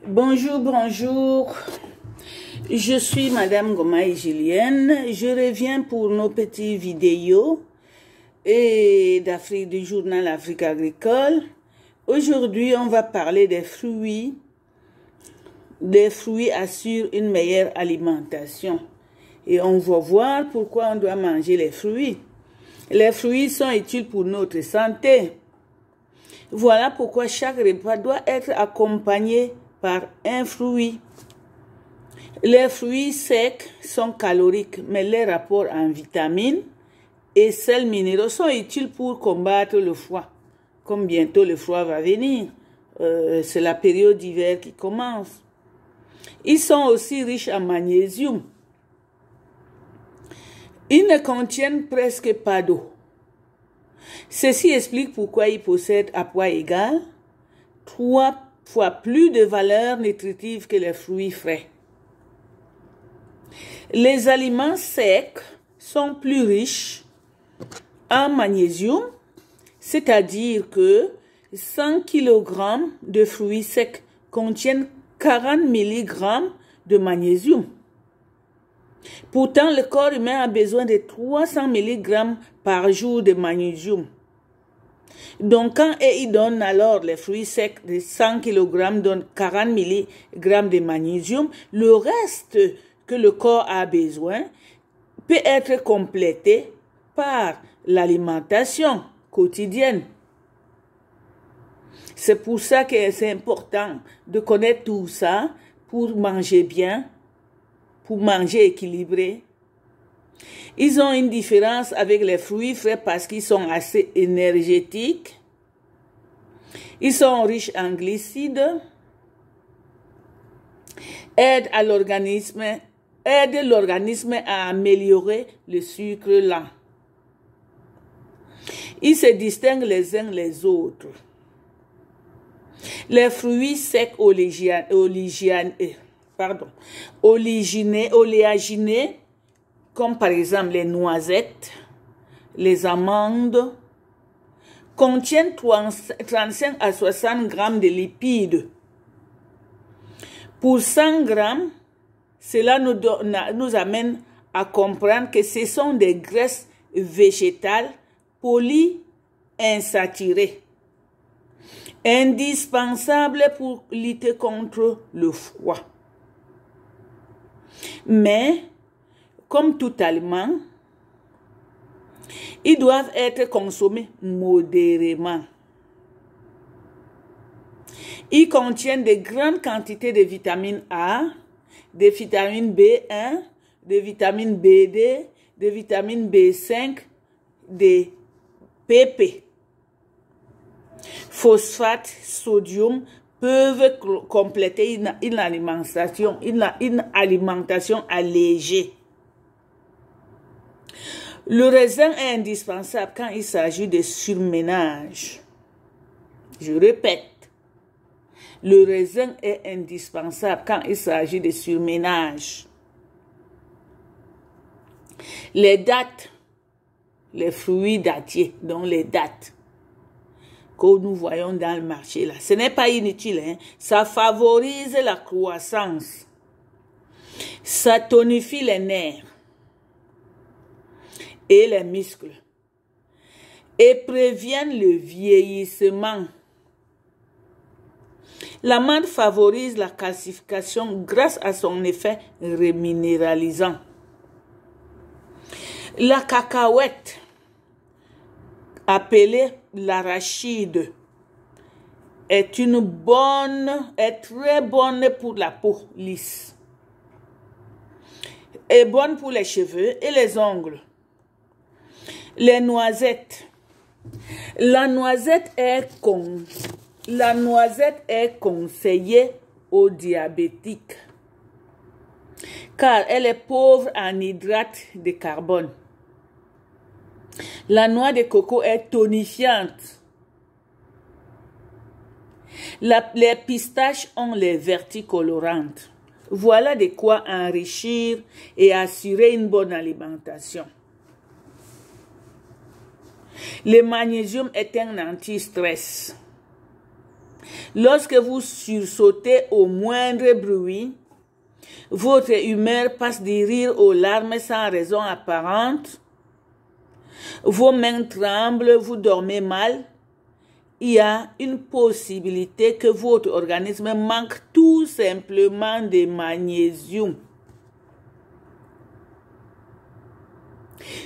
Bonjour, bonjour. Je suis Madame Gomaï Julienne. Je reviens pour nos petites vidéos et d'Afrique du journal Afrique agricole. Aujourd'hui, on va parler des fruits. Les fruits assurent une meilleure alimentation. Et on va voir pourquoi on doit manger les fruits. Les fruits sont utiles pour notre santé. Voilà pourquoi chaque repas doit être accompagné par un fruit. Les fruits secs sont caloriques, mais les rapports en vitamines et sels minéraux sont utiles pour combattre le froid. Comme bientôt le froid va venir, c'est la période d'hiver qui commence. Ils sont aussi riches en magnésium. Ils ne contiennent presque pas d'eau. Ceci explique pourquoi ils possèdent à poids égal 3 fois plus de valeur nutritive que les fruits frais. Les aliments secs sont plus riches en magnésium, c'est-à-dire que 100 kg de fruits secs contiennent 40 mg de magnésium. Pourtant, le corps humain a besoin de 300 mg par jour de magnésium. Donc, quand il donne alors les fruits secs de 100 kg donnent 40 mg de magnésium, le reste que le corps a besoin peut être complété par l'alimentation quotidienne. C'est pour ça que c'est important de connaître tout ça pour manger bien, pour manger équilibré. Ils ont une différence avec les fruits frais parce qu'ils sont assez énergétiques. Ils sont riches en glucides. Aident l'organisme à améliorer le sucre lent. Ils se distinguent les uns les autres. Les fruits secs oléagineux, comme par exemple les noisettes, les amandes, contiennent 35 à 60 grammes de lipides. Pour 100 grammes, cela nous amène à comprendre que ce sont des graisses végétales polyinsaturées, indispensables pour lutter contre le froid. Mais, comme tout aliment, ils doivent être consommés modérément. Ils contiennent de grandes quantités de vitamine A, de vitamine B1, de vitamine B2, de vitamine B5, de PP. Phosphate, sodium peuvent compléter une alimentation allégée. Le raisin est indispensable quand il s'agit de surménage. Je répète, le raisin est indispensable quand il s'agit de surménage. Les dattes, les fruits dattiers, donc les dattes, que nous voyons dans le marché là, ce n'est pas inutile, hein? Ça favorise la croissance, ça tonifie les nerfs et les muscles et préviennent le vieillissement. L'amande favorise la calcification grâce à son effet reminéralisant. La cacahuète, appelée l'arachide, est très bonne pour la peau lisse, est bonne pour les cheveux et les ongles. Les noisettes. La noisette est conseillée aux diabétiques car elle est pauvre en hydrates de carbone. La noix de coco est tonifiante. Les pistaches ont les vertus colorantes. Voilà de quoi enrichir et assurer une bonne alimentation. Le magnésium est un anti-stress. Lorsque vous sursautez au moindre bruit, votre humeur passe du rire aux larmes sans raison apparente. Vos mains tremblent, vous dormez mal. Il y a une possibilité que votre organisme manque tout simplement de magnésium.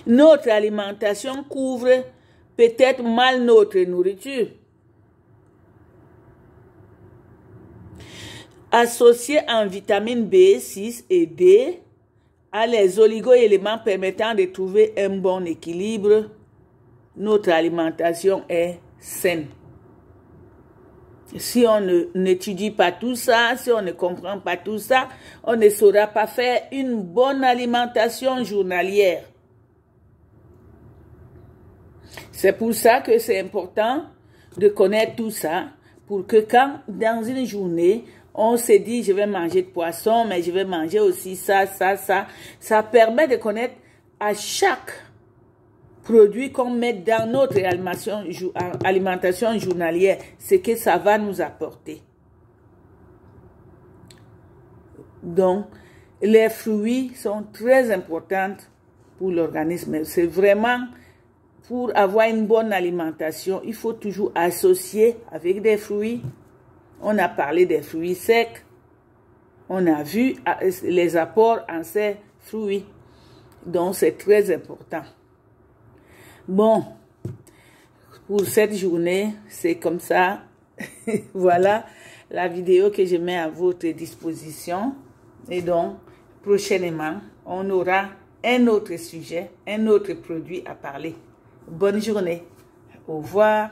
Notre alimentation couvre peut-être mal notre nourriture. Associés en vitamine B6 et D à les oligo-éléments permettant de trouver un bon équilibre, notre alimentation est saine. Si on n'étudie pas tout ça, si on ne comprend pas tout ça, on ne saura pas faire une bonne alimentation journalière. C'est pour ça que c'est important de connaître tout ça, pour que quand, dans une journée, on se dit, je vais manger de poisson, mais je vais manger aussi ça, ça permet de connaître à chaque produit qu'on met dans notre alimentation journalière, ce que ça va nous apporter. Donc, les fruits sont très importants pour l'organisme. C'est vraiment, pour avoir une bonne alimentation, il faut toujours associer avec des fruits. On a parlé des fruits secs. On a vu les apports en ces fruits. Donc, c'est très important. Bon, pour cette journée, c'est comme ça. Voilà la vidéo que je mets à votre disposition. Et donc, prochainement, on aura un autre sujet, un autre produit à parler. Bonne journée. Au revoir.